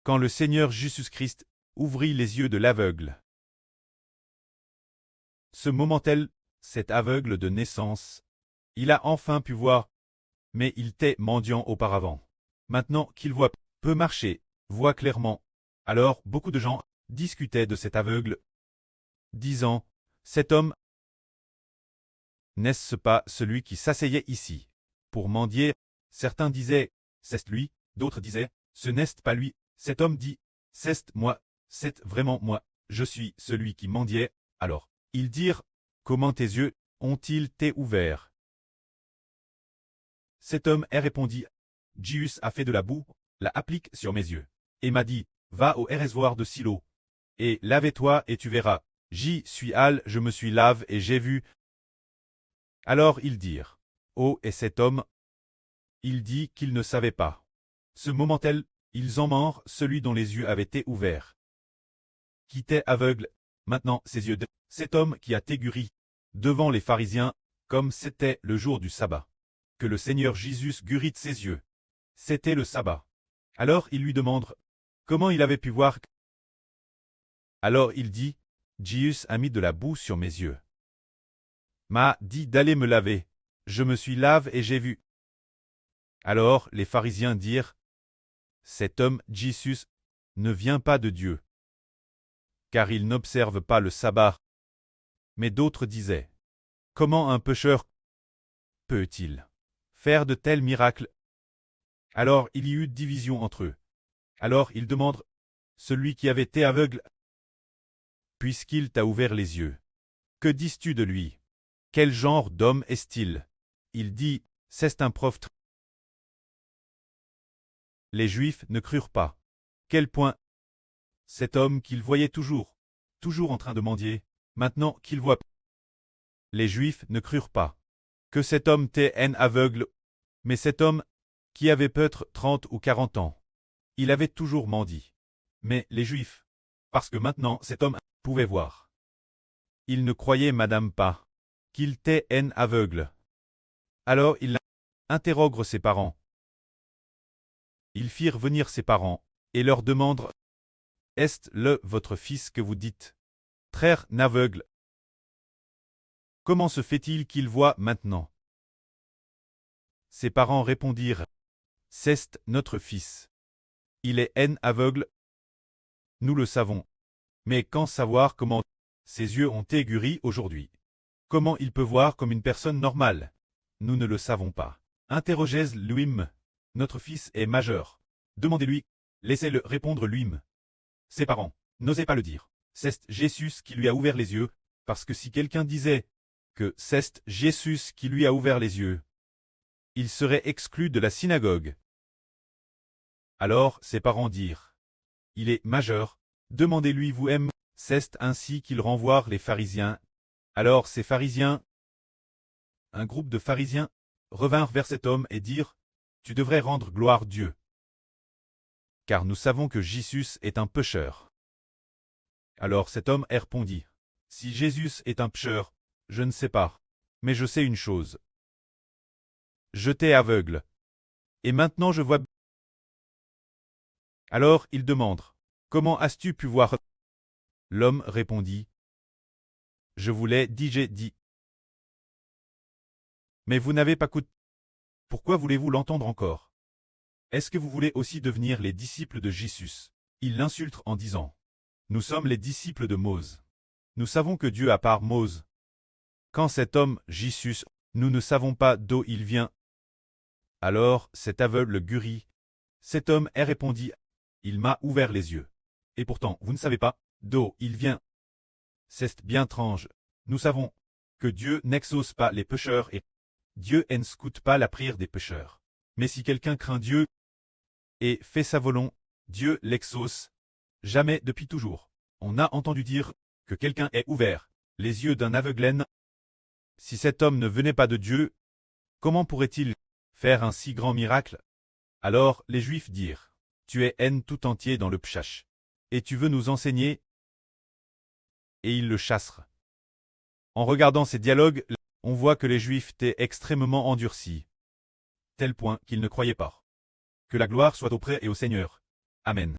quand le Seigneur Jésus-Christ ouvrit les yeux de l'aveugle. Ce moment-là, cet aveugle de naissance, il a enfin pu voir, mais il était mendiant auparavant. Maintenant qu'il voit, peut marcher, voit clairement. Alors beaucoup de gens discutaient de cet aveugle, disant, « Cet homme, n'est-ce pas celui qui s'asseyait ici pour mendier ?» Certains disaient, « C'est lui », d'autres disaient, « Ce n'est pas lui ». Cet homme dit, « C'est moi, c'est vraiment moi, je suis celui qui mendiait. » Alors, ils dirent, « Comment tes yeux ont-ils été ouverts ?» Cet homme répondit, « Jésus a fait de la boue, la applique sur mes yeux, et m'a dit, va au réservoir de Silo, et lave-toi et tu verras. J'y suis allé, je me suis lavé et j'ai vu. » Alors ils dirent, « Oh, et cet homme ?» Il dit qu'il ne savait pas. Ce moment-là, ils en morent celui dont les yeux avaient été ouverts, qui était aveugle, maintenant ses yeux de cet homme qui a été guéri, devant les pharisiens, comme c'était le jour du sabbat, que le Seigneur Jésus guérit ses yeux. C'était le sabbat. Alors ils lui demandent, comment il avait pu voir. Alors il dit, Jésus a mis de la boue sur mes yeux. M'a dit d'aller me laver. Je me suis lavé et j'ai vu. Alors les pharisiens dirent, cet homme Jésus ne vient pas de Dieu, car il n'observe pas le sabbat. Mais d'autres disaient, comment un pécheur peut-il faire de tels miracles? Alors il y eut division entre eux. Alors ils demandent, celui qui avait été aveugle, puisqu'il t'a ouvert les yeux, que dis-tu de lui? Quel genre d'homme est-il? Il dit, c'est un prophète. Les Juifs ne crurent pas. Quel point? Cet homme qu'ils voyaient toujours en train de mendier, maintenant qu'il voit. Les Juifs ne crurent pas que cet homme était un aveugle, mais cet homme, qui avait peut-être 30 ou 40 ans, il avait toujours mendié. Mais les Juifs, parce que maintenant cet homme pouvait voir, ils ne croyaient madame pas qu'il était un aveugle. Alors ils interrogèrent ses parents. Ils firent venir ses parents, et leur demandèrent, est-ce le votre fils que vous dites très aveugle? Comment se fait-il qu'il voit maintenant? Ses parents répondirent, c'est notre fils. Il est un aveugle. Nous le savons. Mais quand savoir comment ses yeux ont été guéris aujourd'hui? Comment il peut voir comme une personne normale? Nous ne le savons pas. Interrogez lui-même. Notre fils est majeur. Demandez-lui. Laissez-le répondre lui-même. Ses parents n'osaient pas le dire. C'est Jésus qui lui a ouvert les yeux, parce que si quelqu'un disait que c'est Jésus qui lui a ouvert les yeux, il serait exclu de la synagogue. Alors ses parents dirent, il est majeur, demandez-lui vous-même. C'est ainsi qu'ils renvoient les pharisiens. Alors ces pharisiens, un groupe de pharisiens, revinrent vers cet homme et dirent, tu devrais rendre gloire à Dieu, car nous savons que Jésus est un pécheur. Alors cet homme répondit, si Jésus est un pécheur, je ne sais pas, mais je sais une chose. J'étais aveugle, et maintenant je vois. Alors ils demandent, comment as-tu pu voir? L'homme répondit, je vous l'ai dit, j'ai dit. Mais vous n'avez pas écouté. Pourquoi voulez-vous l'entendre encore? Est-ce que vous voulez aussi devenir les disciples de Jésus? Ils l'insultent en disant, nous sommes les disciples de Mose. Nous savons que Dieu a par Mose. Quand cet homme, Jésus, nous ne savons pas d'où il vient. Alors cet aveugle guérit. Cet homme répondit, il m'a ouvert les yeux. Et pourtant, vous ne savez pas d'où il vient. C'est bien étrange. Nous savons que Dieu n'exauce pas les pécheurs et Dieu n'écoute pas la prière des pécheurs. Mais si quelqu'un craint Dieu et fait sa volonté, Dieu l'exauce. Jamais depuis toujours. On a entendu dire que quelqu'un ait ouvert les yeux d'un aveugle. Si cet homme ne venait pas de Dieu, comment pourrait-il faire un si grand miracle? Alors les Juifs dirent, tu es haine tout entier dans le pchash, et tu veux nous enseigner? Et ils le chassèrent. En regardant ces dialogues, on voit que les Juifs étaient extrêmement endurcis, tel point qu'ils ne croyaient pas. Que la gloire soit auprès et au Seigneur. Amen.